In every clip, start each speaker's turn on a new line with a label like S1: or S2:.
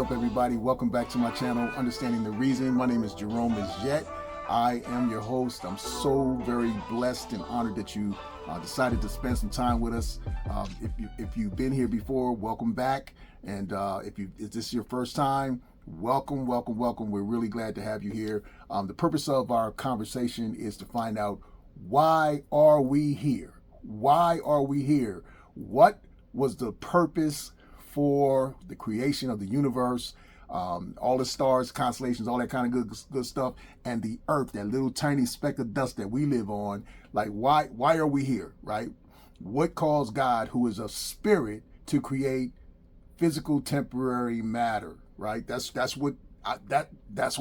S1: up, everybody? Welcome back to my channel, Understanding the Reason. My name is Jerome Jet. I am your host. I'm so very blessed and honored that you decided to spend some time with us. If you've been here before, welcome back. And if this is your first time, welcome. We're really glad to have you here. The purpose of our conversation is to find out, why are we here? Why are we here? What was the purpose for the creation of the universe, all the stars, constellations, all that kind of good stuff, and the earth, that little tiny speck of dust that we live on? Like, why are we here, right? What caused God, who is a spirit, to create physical temporary matter, right? That's what I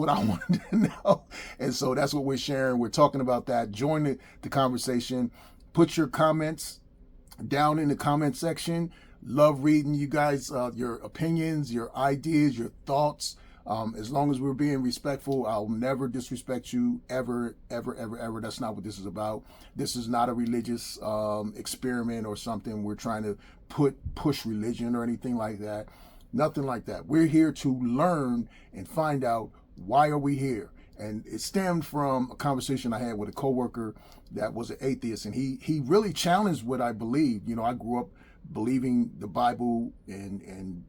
S1: wanted to know. And so that's what we're sharing. We're talking about that. Join the conversation. Put your comments down in the comment section. Love reading you guys, your opinions, your ideas, your thoughts. As long as we're being respectful, I'll never disrespect you, ever. That's not what this is about. This is not a religious experiment or something. We're trying to push religion or anything like that. Nothing like that. We're here to learn and find out, why are we here? And it stemmed from a conversation I had with a coworker that was an atheist, and he really challenged what I believed. You know, I grew up believing the Bible and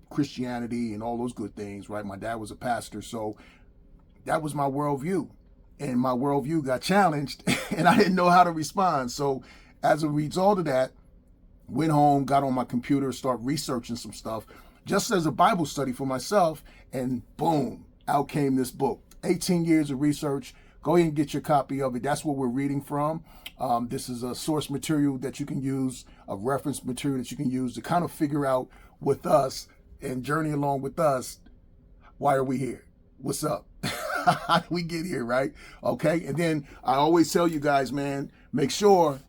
S1: Christianity and all those good things, right? My dad was a pastor, so that was my worldview, and my worldview got challenged and I didn't know how to respond. So as a result of that, went home, got on my computer, started researching some stuff just as a Bible study for myself, and boom, out came this book. 18 years of research. Go ahead and get your copy of it. That's what we're reading from. This is a source material that you can use, a reference material that you can use to kind of figure out with us and journey along with us. Why are we here? What's up? How did we get here, right? Okay. And then I always tell you guys, man, make sure,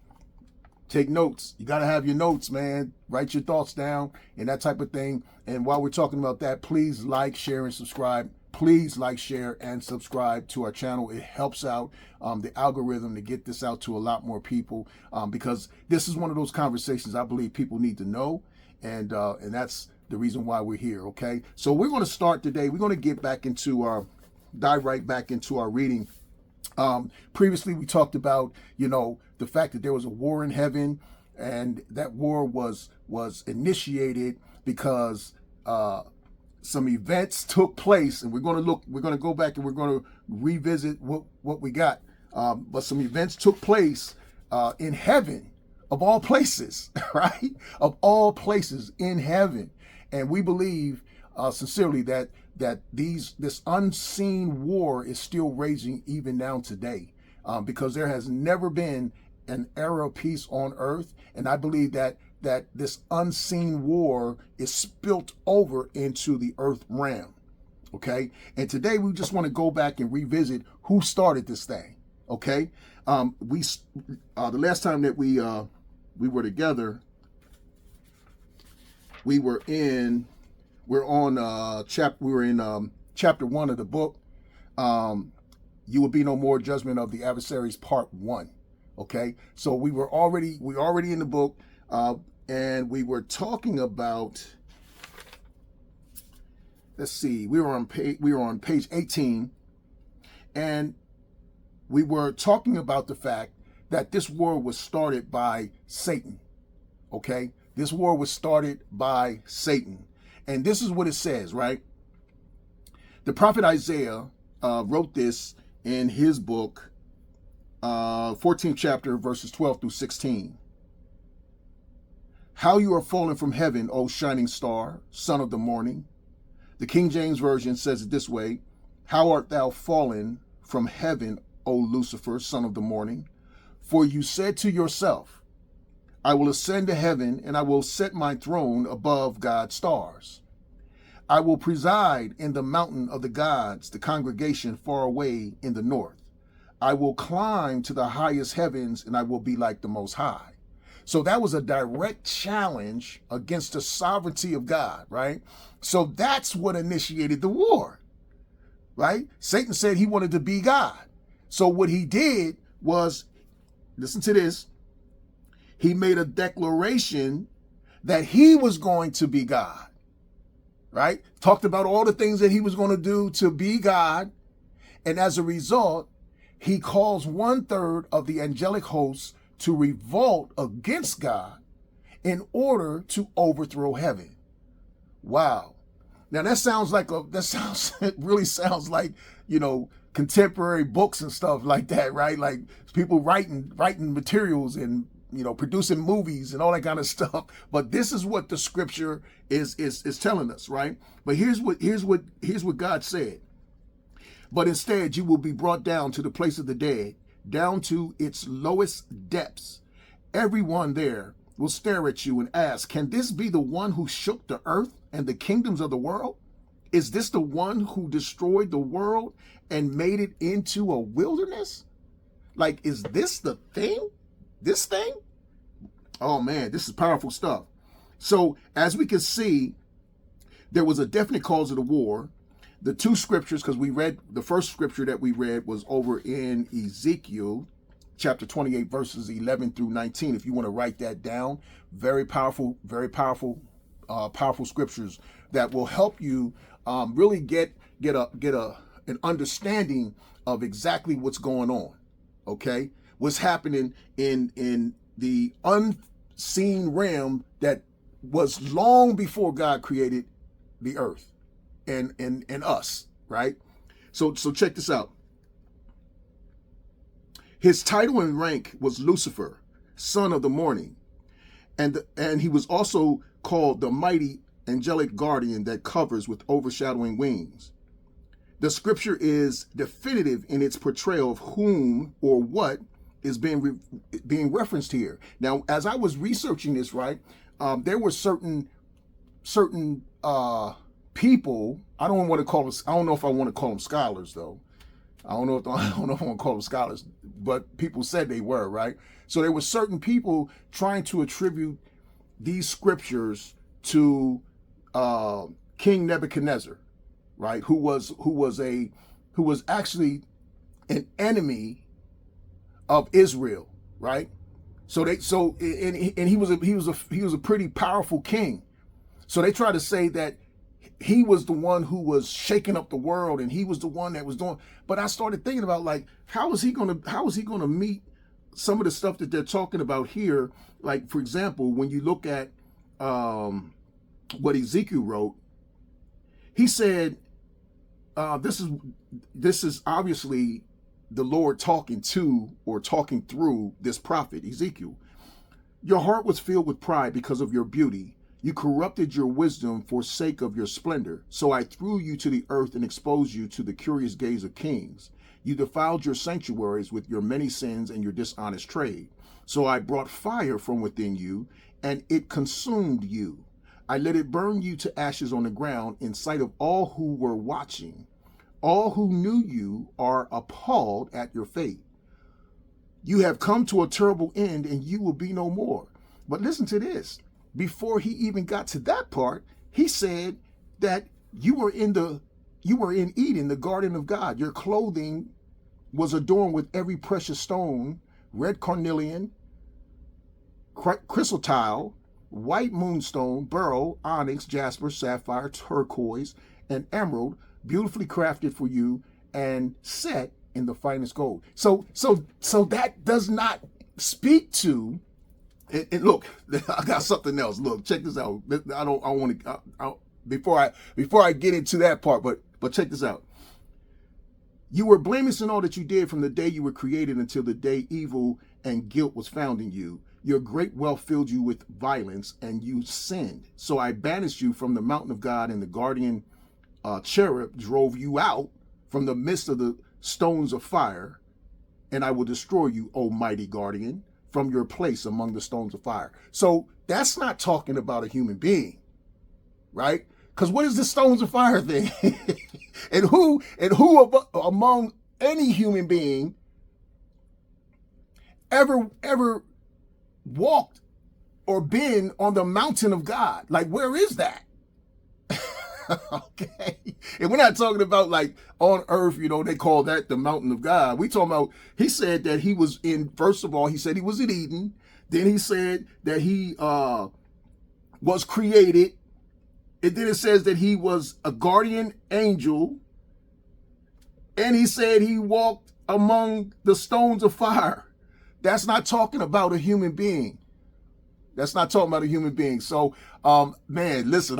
S1: take notes. You got to have your notes, man. Write your thoughts down and that type of thing. And while we're talking about that, please like, share, and subscribe. Please like, share, and subscribe to our channel. It helps out the algorithm to get this out to a lot more people, because this is one of those conversations I believe people need to know, and that's the reason why we're here, okay? So we're going to start today. We're going to get back into dive right back into our reading. Previously, we talked about, the fact that there was a war in heaven, and that war was initiated because some events took place, and we're going to go back and we're going to revisit what we got. But some events took place in heaven, of all places, right? Of all places in heaven. And we believe sincerely that this unseen war is still raging even now today, because there has never been an era of peace on earth. And I believe that this unseen war is spilt over into the earth realm, okay? And today we just want to go back and revisit who started this thing, okay? The last time that we were together, we were in chapter 1 of the book. You will be no more, judgment of the adversaries, part 1, okay? So we were already in the book. And we were talking about, let's see, we were on page 18, and we were talking about the fact that this war was started by Satan, okay? This war was started by Satan. And this is what it says, right? The prophet Isaiah wrote this in his book, 14th chapter, verses 12 through 16. How you are fallen from heaven, O shining star, son of the morning. The King James Version says it this way: how art thou fallen from heaven, O Lucifer, son of the morning? For you said to yourself, I will ascend to heaven, and I will set my throne above God's stars. I will preside in the mountain of the gods, the congregation far away in the north. I will climb to the highest heavens, and I will be like the Most High. So that was a direct challenge against the sovereignty of God, right? So that's what initiated the war, right? Satan said he wanted to be God. So what he did was, listen to this, he made a declaration that he was going to be God. right? Talked about all the things that he was going to do to be God. And as a result, he calls 1/3 of the angelic hosts to revolt against God in order to overthrow heaven. Wow. Now it really sounds like, contemporary books and stuff like that, right? Like people writing materials and, producing movies and all that kind of stuff. But this is what the scripture is telling us, right? But here's what God said. But instead you will be brought down to the place of the dead, down to its lowest depths. Everyone there will stare at you and ask, can this be the one who shook the earth and the kingdoms of the world? Is this the one who destroyed the world and made it into a wilderness? Like, is this the thing? This thing? Oh man, this is powerful stuff. So as we can see, there was a definite cause of the war. The two scriptures, because the first scripture that we read was over in Ezekiel chapter 28, verses 11 through 19. If you want to write that down, very powerful scriptures that will help you really get an understanding of exactly what's going on. Okay, what's happening in the unseen realm that was long before God created the earth and us, right? So check this out. His title and rank was Lucifer, son of the morning, and he was also called the mighty angelic guardian that covers with overshadowing wings. The scripture is definitive in its portrayal of whom or what is being referenced here. Now, as I was researching this, right, there were certain people. I don't know if I want to call them scholars though. I don't know if I want to call them scholars, but people said they were, right? So there were certain people trying to attribute these scriptures to King Nebuchadnezzar, right? Who was actually an enemy of Israel, right? And he was a pretty powerful king. So they try to say that he was the one who was shaking up the world and he was the one that was doing. But I started thinking about, like, how is he gonna meet some of the stuff that they're talking about here? Like, for example, when you look at what Ezekiel wrote, he said, this is obviously the Lord talking to or talking through this prophet Ezekiel. Your heart was filled with pride because of your beauty. You corrupted your wisdom for sake of your splendor. So I threw you to the earth and exposed you to the curious gaze of kings. You defiled your sanctuaries with your many sins and your dishonest trade. So I brought fire from within you, and it consumed you. I let it burn you to ashes on the ground in sight of all who were watching. All who knew you are appalled at your fate. You have come to a terrible end, and you will be no more. But listen to this. Before he even got to that part, he said that you were in Eden, the garden of God. Your clothing was adorned with every precious stone, red carnelian, chrysotile, white moonstone, beryl, onyx, jasper, sapphire, turquoise, and emerald, beautifully crafted for you and set in the finest gold. So that does not speak to. And look, I got something else. Look, check this out. Before I get into that part, but check this out. You were blameless in all that you did from the day you were created until the day evil and guilt was found in you. Your great wealth filled you with violence, and you sinned. So I banished you from the mountain of God, and the guardian cherub drove you out from the midst of the stones of fire, and I will destroy you, O mighty guardian, from your place among the stones of fire. So that's not talking about a human being, right? Because what is the stones of fire thing? and who among any human being ever walked or been on the mountain of God? Like, where is that? Okay. And we're not talking about like on earth, they call that the mountain of God. We talking about, he said that he was first of all, he said he was in Eden. Then he said that he was created And then it says that he was a guardian angel. And he said he walked among the stones of fire. That's not talking about a human being. That's not talking about a human being. So, man, listen,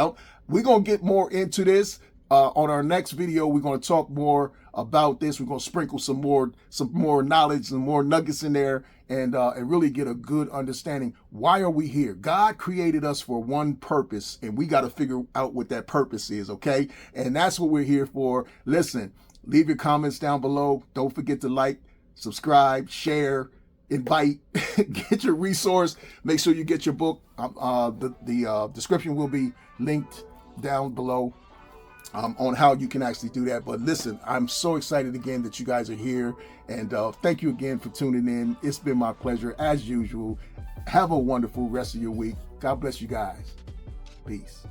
S1: we're going to get more into this. On our next video, we're going to talk more about this. We're going to sprinkle some more knowledge and more nuggets in there, and really get a good understanding. Why are we here? God created us for one purpose, and we got to figure out what that purpose is, okay? And that's what we're here for. Listen, leave your comments down below. Don't forget to like, subscribe, share, invite, get your resource. Make sure you get your book. The description will be linked down below on how you can actually do that. But listen, I'm so excited again that you guys are here, and thank you again for tuning in. It's been my pleasure as usual. Have a wonderful rest of your week. God bless you guys. Peace.